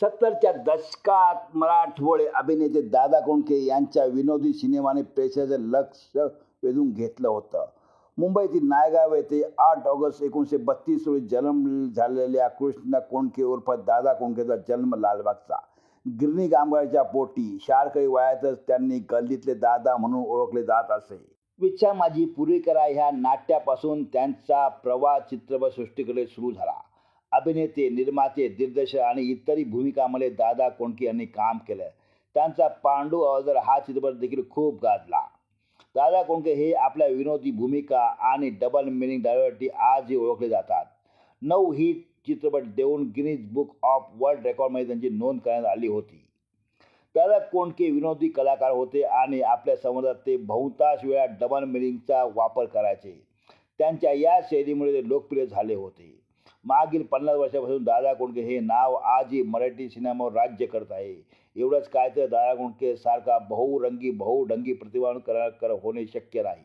70च्या दशकात मराठमोळे अभिनेते दादा कोंडके यांच्या विनोदी सिनेमाने प्रेक्षकांचे लक्ष वेधून घेतलं होतं. मुंबईतील नायगाव येथे 8 ऑगस्ट 1932 रोजी जन्म झालेल्या कृष्ण कोंडके उर्फ दादा कोंडकेचा जन्म लालबागचा. गिरणी कामगाराच्या पोटी शाळकरी वयातच त्यांनी गल्लीतले दादा म्हणून ओळखले जात असे. विच्छा माझी पुरी करा ह्या नाट्यापासून त्यांचा प्रवास चित्रपटसृष्टीकडे सुरू झाला. अभिनेते, निर्माते, दिग्दर्शक आणि इतरही भूमिकांमध्ये दादा कोंडके यांनी काम केलं. त्यांचा पांडू अवदर हा चित्रपट देखील खूप गाजला. दादा कोंडके हे आपल्या विनोदी भूमिका आणि डबल मिनिंग डायलॉगसाठी आजही ओळखले जातात. 9 हिट चित्रपट देऊन गिनीज बुक ऑफ वर्ल्ड रेकॉर्डमध्ये त्यांची नोंद करण्यात आली होती. दादा कोंडके विनोदी कलाकार होते आणि आपल्या संवादात ते बहुतांश वेळा डबल मिनिंगचा वापर करायचे. त्यांच्या या शैलीमुळे ते लोकप्रिय झाले होते. मागील 50 वर्षापासून दादा कोंडके हे नाव आजही मराठी सिनेमावर राज्य करत आहे. एवढंच काय तर दादा कोंडके सारखा बहुरंगी बहुढंगी प्रतिभावान कलाकार होणे शक्य नाही.